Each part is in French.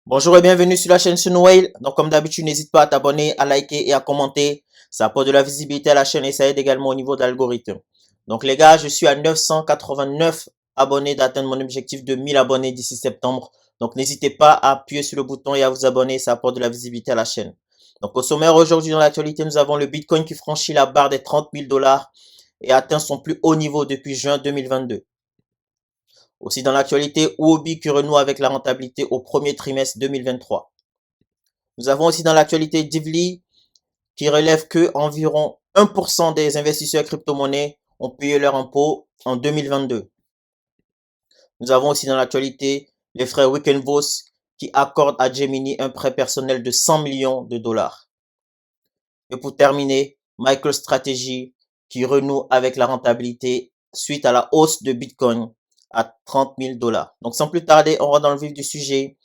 Bonjour et bienvenue sur la chaîne Sunwhale. Donc comme d'habitude, n'hésite pas à t'abonner, à liker et à commenter. Ça apporte de la visibilité à la chaîne et ça aide également au niveau de l'algorithme. Donc les gars, je suis à 989 abonnés d'atteindre mon objectif de 1000 abonnés d'ici septembre. Donc n'hésitez pas à appuyer sur le bouton et à vous abonner, ça apporte de la visibilité à la chaîne. Donc au sommaire aujourd'hui dans l'actualité, nous avons le Bitcoin qui franchit la barre des 30 000 dollars et atteint son plus haut niveau depuis juin 2022. Aussi dans l'actualité, Huobi qui renoue avec la rentabilité au premier trimestre 2023. Nous avons aussi dans l'actualité Divly qui relève que environ 1% des investisseurs crypto-monnaies ont payé leur impôt en 2022. Nous avons aussi dans l'actualité les frères Wickenvoss qui accordent à Gemini un prêt personnel de 100 millions de dollars. Et pour terminer, MicroStrategy qui renoue avec la rentabilité suite à la hausse de Bitcoin à 30 000 dollars. Donc sans plus tarder, on va dans le vif du sujet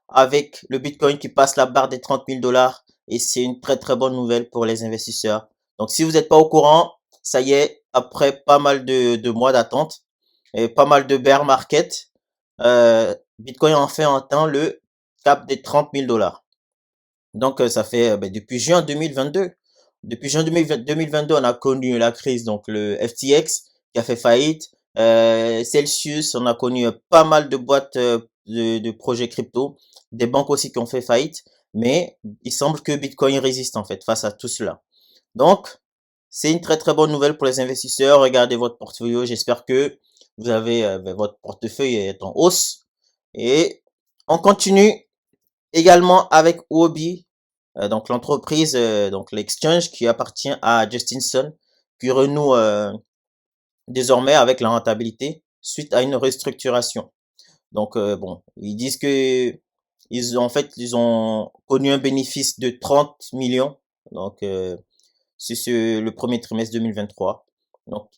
avec le Bitcoin qui passe la barre des 30 000 dollars et c'est une très très bonne nouvelle pour les investisseurs. Donc si vous n'êtes pas au courant, ça y est, après pas mal de mois d'attente et pas mal de bear market, Bitcoin a enfin atteint le cap des 30 000 dollars. Donc ça fait depuis juin 2022. Depuis juin 2022, on a connu la crise, donc le FTX qui a fait faillite, Celsius, on a connu pas mal de boîtes de projets crypto, des banques aussi qui ont fait faillite, mais il semble que Bitcoin résiste en fait face à tout cela. Donc, c'est une très très bonne nouvelle pour les investisseurs. Regardez votre portfolio, j'espère que vous avez votre portefeuille est en hausse. Et on continue également avec Huobi, donc l'entreprise, donc l'exchange qui appartient à Justin Sun, qui renoue désormais avec la rentabilité suite à une restructuration. Donc bon, ils disent que ils ont connu un bénéfice de 30 millions. Donc c'est le premier trimestre 2023. Donc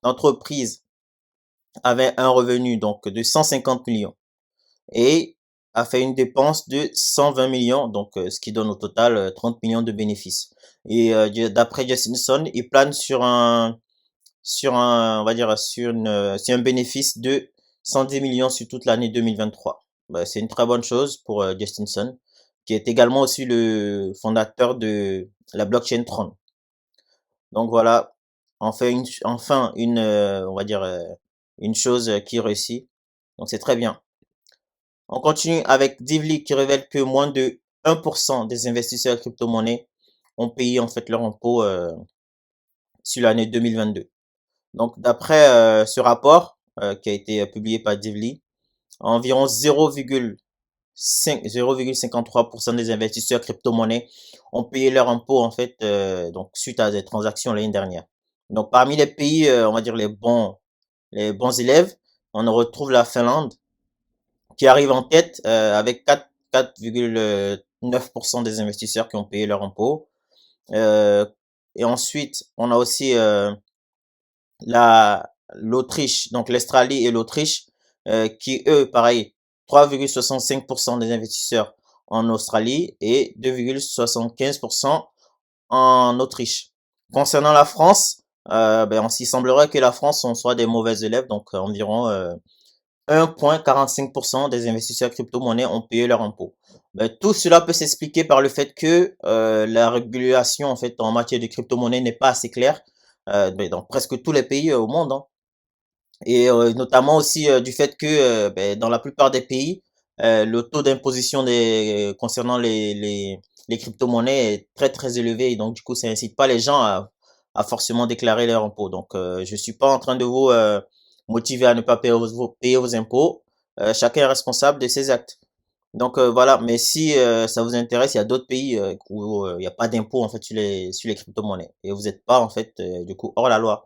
l'entreprise avait un revenu donc de 150 millions et a fait une dépense de 120 millions, donc ce qui donne au total 30 millions de bénéfices. Et d'après Justin Sun, il plane on va dire, sur un bénéfice de 110 millions sur toute l'année 2023. Bah, c'est une très bonne chose pour Justin Sun, qui est également aussi le fondateur de la blockchain Tron. Donc voilà, enfin une, on va dire, une chose qui réussit. Donc c'est très bien. On continue avec Divly qui révèle que moins de 1% des investisseurs crypto-monnaies ont payé en fait leur impôt sur l'année 2022. Donc d'après ce rapport qui a été publié par Divly, environ 0,53% des investisseurs crypto-monnaies ont payé leur impôt en fait donc suite à des transactions l'année dernière. Donc parmi les pays, on va dire les bons élèves, on retrouve la Finlande qui arrive en tête avec 4,9% des investisseurs qui ont payé leur impôt. Euh, et ensuite, on a aussi l'Autriche, donc l'Australie et l'Autriche, qui eux, pareil, 3,65% des investisseurs en Australie et 2,75% en Autriche. Concernant la France, on s'y semblerait que la France, on soit des mauvais élèves, donc environ 1,45% des investisseurs crypto-monnaies ont payé leur impôt. Ben, tout cela peut s'expliquer par le fait que la régulation en fait en matière de crypto-monnaie n'est pas assez claire dans presque tous les pays au monde, hein. Et notamment aussi du fait que dans la plupart des pays, le taux d'imposition concernant les crypto-monnaies est très très élevé et donc du coup ça incite pas les gens à forcément déclarer leur impôt. Donc je suis pas en train de vous motiver à ne pas payer vos impôts. Chacun est responsable de ses actes. Donc voilà, mais si ça vous intéresse, il y a d'autres pays où il n'y a pas d'impôt en fait sur les crypto-monnaies et vous n'êtes pas en fait du coup hors la loi.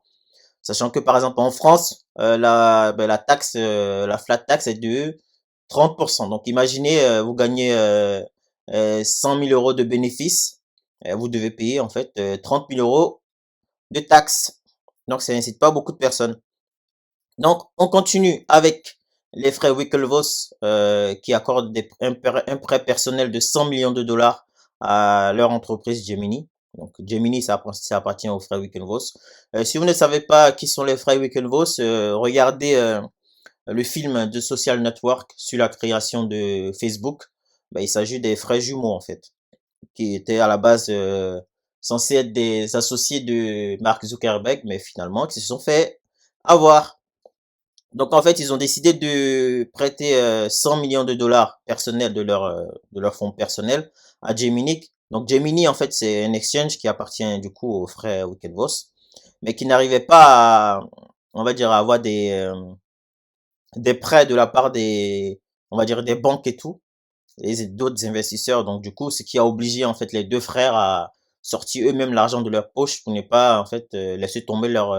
Sachant que par exemple en France, la taxe, la flat tax est de 30%. Donc imaginez, vous gagnez 100 000 euros de bénéfices, vous devez payer en fait 30 000 euros de taxes. Donc ça n'incite pas beaucoup de personnes. Donc on continue avec les frères Winklevoss qui accordent un prêt personnel de 100 millions de dollars à leur entreprise Gemini. Donc Gemini, ça appartient aux frères Winklevoss. Si vous ne savez pas qui sont les frères Winklevoss, regardez le film de Social Network sur la création de Facebook. il s'agit des frères jumeaux en fait, qui étaient à la base censés être des associés de Mark Zuckerberg, mais finalement qui se sont fait avoir. Donc en fait, ils ont décidé de prêter 100 millions de dollars personnels de leur fonds personnel à Gemini. Donc Gemini, en fait, c'est un exchange qui appartient du coup aux frères Winklevoss, mais qui n'arrivait pas à, on va dire, à avoir des prêts de la part des, on va dire, des banques et tout, et d'autres investisseurs. Donc du coup, ce qui a obligé en fait les deux frères à sortir eux-mêmes l'argent de leur poche pour ne pas en fait laisser tomber leur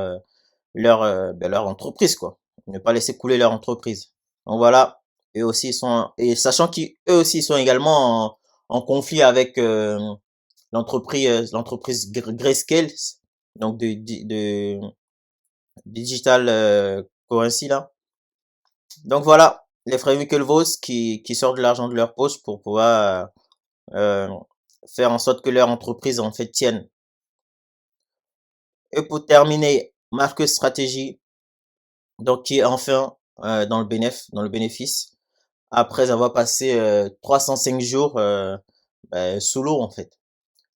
entreprise, quoi. Ne pas laisser couler leur entreprise. Donc voilà. Eux aussi, ils sont, et sachant qu'eux aussi, ils sont également en conflit avec l'entreprise Grayscale, donc de Digital Currency, là. Donc voilà, les frères Winklevoss qui sortent de l'argent de leur poche pour pouvoir faire en sorte que leur entreprise, en fait, tienne. Et pour terminer, MicroStrategy, donc qui est enfin dans le bénéfice, après avoir passé 305 jours sous l'eau en fait.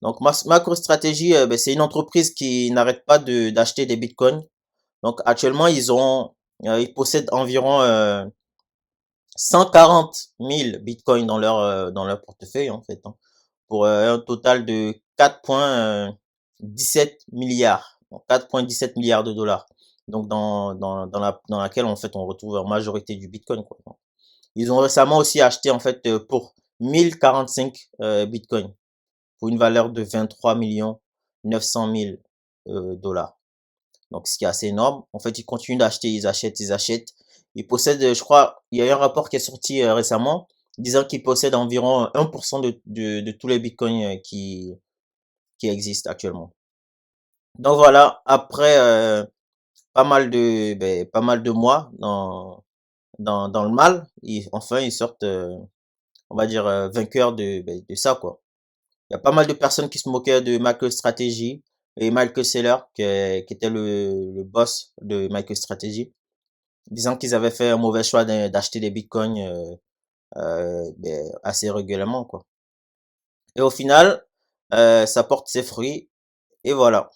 Donc MicroStrategy, c'est une entreprise qui n'arrête pas d'acheter des bitcoins. Donc actuellement ils possèdent environ 140 000 bitcoins dans leur portefeuille en fait, hein, pour un total de 4,17 milliards, 4,17 milliards de dollars. Donc dans laquelle en fait on retrouve en majorité du bitcoin, quoi. Ils ont récemment aussi acheté en fait pour 1045 bitcoins pour une valeur de 23 millions 900 000 dollars. Donc ce qui est assez énorme. En fait, ils continuent d'acheter, ils achètent, ils achètent. Ils possèdent, je crois, il y a eu un rapport qui est sorti récemment disant qu'ils possèdent environ 1% de tous les bitcoins qui existent actuellement. Donc voilà, après pas mal de mois dans le mal, enfin ils sortent on va dire, vainqueur de ça, quoi. Il y a pas mal de personnes qui se moquaient de MicroStrategy et Michael Saylor, qui était le boss de MicroStrategy, disant qu'ils avaient fait un mauvais choix d'acheter des bitcoins assez régulièrement, quoi. Et au final, ça porte ses fruits, et voilà.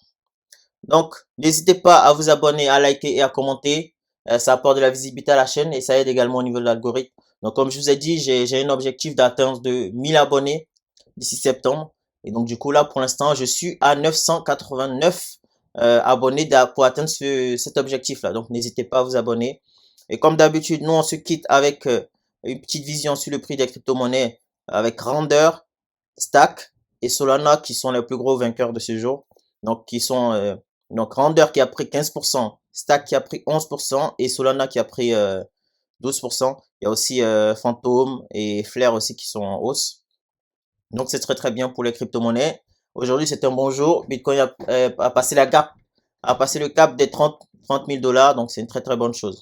Donc, n'hésitez pas à vous abonner, à liker et à commenter. Ça apporte de la visibilité à la chaîne et ça aide également au niveau de l'algorithme. Donc, comme je vous ai dit, j'ai un objectif d'atteindre de 1000 abonnés d'ici septembre. Et donc, du coup, là, pour l'instant, je suis à 989 abonnés pour atteindre cet objectif-là. Donc, n'hésitez pas à vous abonner. Et comme d'habitude, nous, on se quitte avec une petite vision sur le prix des crypto-monnaies avec Render, Stack et Solana qui sont les plus gros vainqueurs de ce jour. Donc, qui sont donc Render qui a pris 15%, Stack qui a pris 11% et Solana qui a pris 12%. Il y a aussi Phantom et Flare aussi qui sont en hausse. Donc c'est très très bien pour les crypto-monnaies. Aujourd'hui c'est un bon jour. Bitcoin a passé a passé le cap des 30 000 dollars. Donc c'est une très très bonne chose.